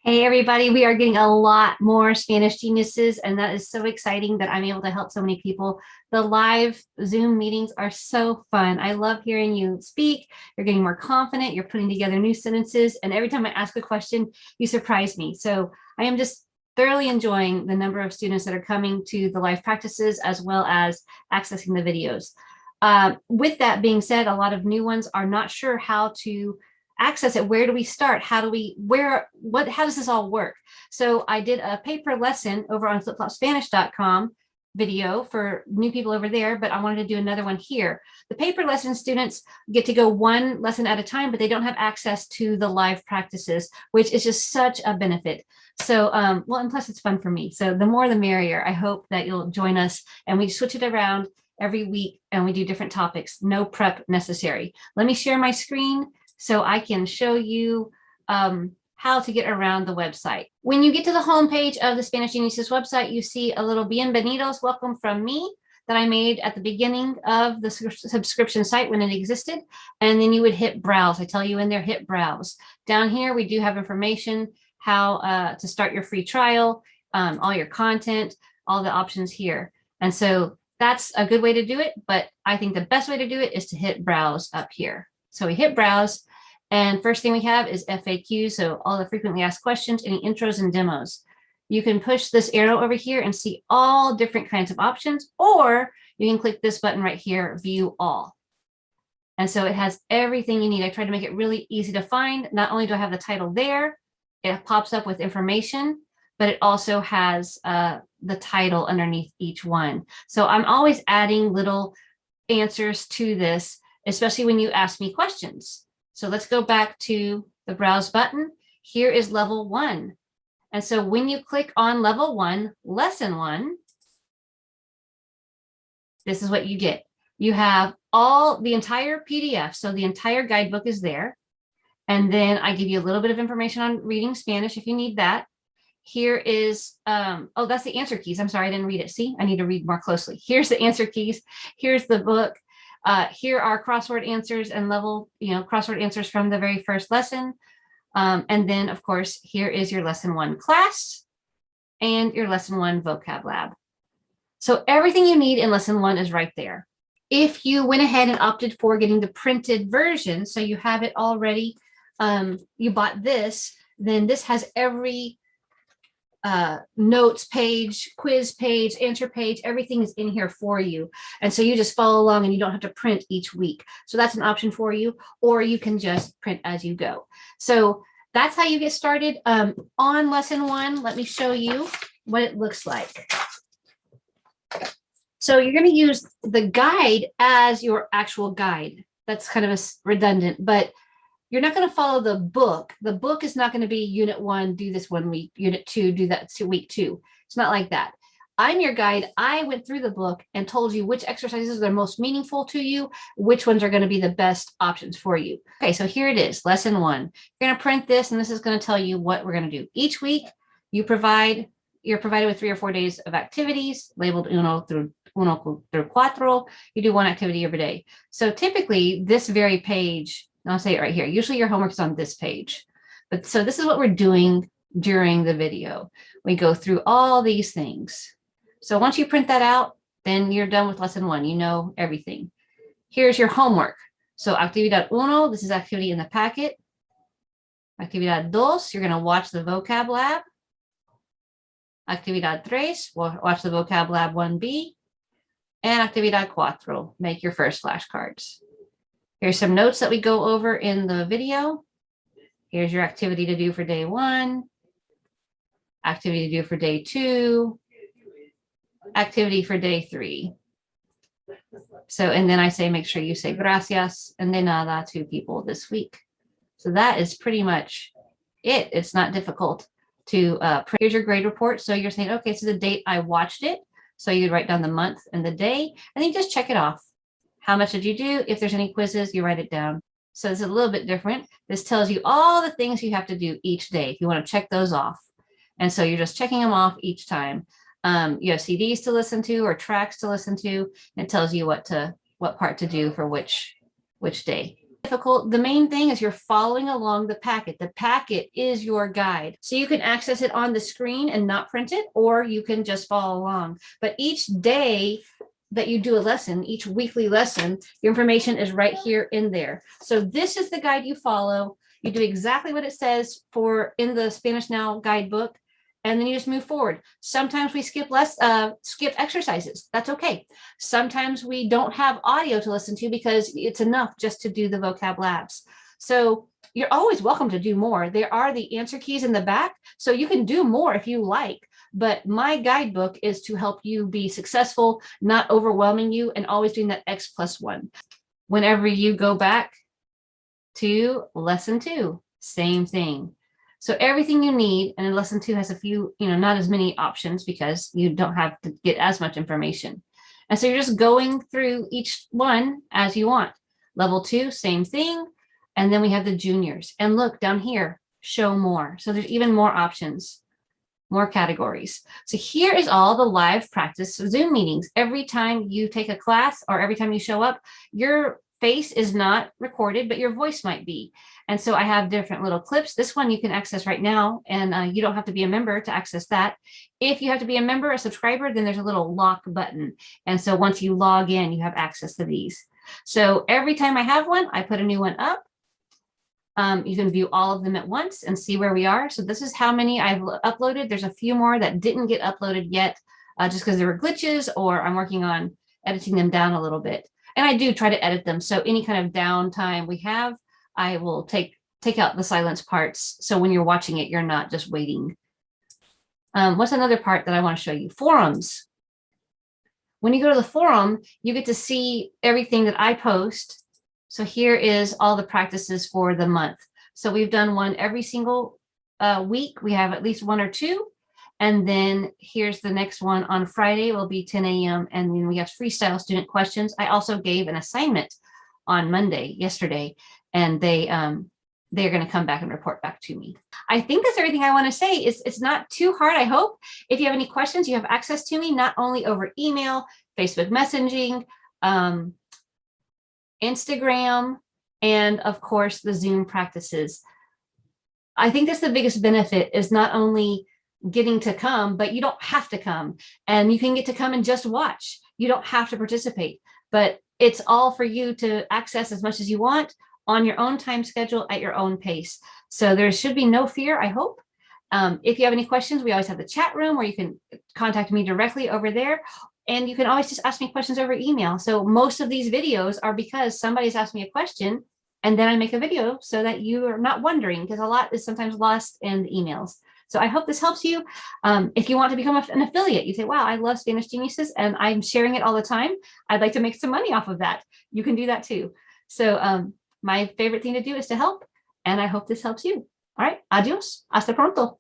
Hey everybody, we are getting a lot more Spanish geniuses, and that is so exciting that I'm able to help so many people. The live Zoom meetings are so fun. I love hearing you speak. You're getting more confident. You're putting together new sentences, and every time I ask a question, you surprise me. So I am just thoroughly enjoying the number of students that are coming to the live practices as well as accessing the videos. With that being said, a lot of new ones are not sure how to access it. Where do we start? How does this all work? So I did a paper lesson over on flipflopspanish.com video for new people over there, but I wanted to do another one here. The paper lesson students get to go one lesson at a time, but they don't have access to the live practices, which is just such a benefit. So, well, and plus it's fun for me. So the more the merrier. I hope that you'll join us, and we switch it around every week and we do different topics. No prep necessary. Let me share my screen so I can show you how to get around the website. When you get to the homepage of the Spanish Geniuses website, you see a little bienvenidos, welcome from me, that I made at the beginning of the subscription site when it existed. And then you would hit browse. I tell you in there, hit browse. Down here, we do have information how to start your free trial, all your content, all the options here. And so that's a good way to do it. But I think the best way to do it is to hit browse up here. So we hit browse, and first thing we have is FAQ. So all the frequently asked questions, any intros and demos. You can push this arrow over here and see all different kinds of options, or you can click this button right here, view all. And so it has everything you need. I tried to make it really easy to find. Not only do I have the title there, it pops up with information, but it also has the title underneath each one. So I'm always adding little answers to this, especially when you ask me questions. So let's go back to the browse button. Here is level 1. And so when you click on level 1, lesson 1, this is what you get. You have the entire PDF. So the entire guidebook is there. And then I give you a little bit of information on reading Spanish if you need that. Here is, oh, that's the answer keys. I'm sorry, I didn't read it. See, I need to read more closely. Here's the answer keys. Here's the book. Here are crossword answers and level, crossword answers from the very first lesson. And then, of course, here is your lesson 1 class and your lesson 1 vocab lab. So everything you need in lesson 1 is right there. If you went ahead and opted for getting the printed version, so you have it already, you bought this, then this has every notes page, quiz page, answer page, everything is in here for you. And so you just follow along and you don't have to print each week. So that's an option for you, or you can just print as you go. So that's how you get started. On lesson 1, let me show you what it looks like. So you're going to use the guide as your actual guide. That's kind of redundant, but you're not going to follow the book. The book is not going to be unit 1, do this 1 week, unit 2, do that week 2. It's not like that. I'm your guide. I went through the book and told you which exercises are most meaningful to you, which ones are going to be the best options for you. Okay, so here it is, lesson 1. You're going to print this, and this is going to tell you what we're going to do. Each week, you're provided with 3 or 4 days of activities labeled uno through 4. You do 1 activity every day. So typically, this very page, I'll say it right here. Usually your homework is on this page. But so this is what we're doing during the video. We go through all these things. So once you print that out, then you're done with lesson 1. You know everything. Here's your homework. So actividad 1, this is activity in the packet. Actividad 2, you're going to watch the vocab lab. Actividad 3, watch the vocab lab 1B. And actividad 4, make your first flashcards. Here's some notes that we go over in the video. Here's your activity to do for day 1, activity to do for day 2, activity for day 3. So, and then I say, make sure you say gracias and de nada to people this week. So that is pretty much it. It's not difficult to print. Here's your grade report. So you're saying, okay, so the date I watched it. So you write down the month and the day, and then you just check it off. How much did you do? If there's any quizzes, you write it down. So it's a little bit different. This tells you all the things you have to do each day if you want to check those off. And so you're just checking them off each time. You have CDs to listen to or tracks to listen to. It tells you what part to do for which day. difficult. The main thing is you're following along the packet. The packet is your guide. So you can access it on the screen and not print it, or you can just follow along. But each day that you do a lesson, each weekly lesson, your information is right here in there. So this is the guide you follow. You do exactly what it says in the Spanish Now guidebook, and then you just move forward. Sometimes we skip exercises. That's okay. Sometimes we don't have audio to listen to because it's enough just to do the vocab labs. So you're always welcome to do more. There are the answer keys in the back, so you can do more if you like. But my guidebook is to help you be successful, not overwhelming you, and always doing that X+1. Whenever you go back to lesson 2, same thing. So everything you need, and lesson 2 has a few, not as many options because you don't have to get as much information. And so you're just going through each one as you want. Level 2, same thing. And then we have the juniors. And look down here, show more. So there's even more options, more categories. So here is all the live practice Zoom meetings. Every time you take a class or every time you show up, your face is not recorded, but your voice might be. And so I have different little clips. This one you can access right now, and you don't have to be a member to access that. If you have to be a member, a subscriber, then there's a little lock button. And so once you log in, you have access to these. So every time I have one, I put a new one up. You can view all of them at once and see where we are. So this is how many I've uploaded. There's a few more that didn't get uploaded yet, just because there were glitches, or I'm working on editing them down a little bit. And I do try to edit them. So any kind of downtime we have, I will take out the silence parts. So when you're watching it, you're not just waiting. What's another part that I want to show you? Forums. When you go to the forum, you get to see everything that I post. So here is all the practices for the month. So we've done one every single week. We have at least 1 or 2. And then here's the next one on Friday will be 10 a.m. And then we have freestyle student questions. I also gave an assignment on Monday, yesterday, and they're going to come back and report back to me. I think that's everything I want to say. It's not too hard, I hope. If you have any questions, you have access to me, not only over email, Facebook messaging, Instagram, and of course, the Zoom practices. I think that's the biggest benefit, is not only getting to come, but you don't have to come, and you can get to come and just watch. You don't have to participate, but it's all for you to access as much as you want on your own time schedule at your own pace. So there should be no fear, I hope. If you have any questions, we always have the chat room where you can contact me directly over there. And you can always just ask me questions over email. So most of these videos are because somebody's asked me a question, and then I make a video so that you are not wondering, because a lot is sometimes lost in the emails. So I hope this helps you. If you want to become an affiliate, you say, wow, I love Spanish Geniuses and I'm sharing it all the time. I'd like to make some money off of that. You can do that too. So my favorite thing to do is to help, and I hope this helps you. All right, adios, hasta pronto.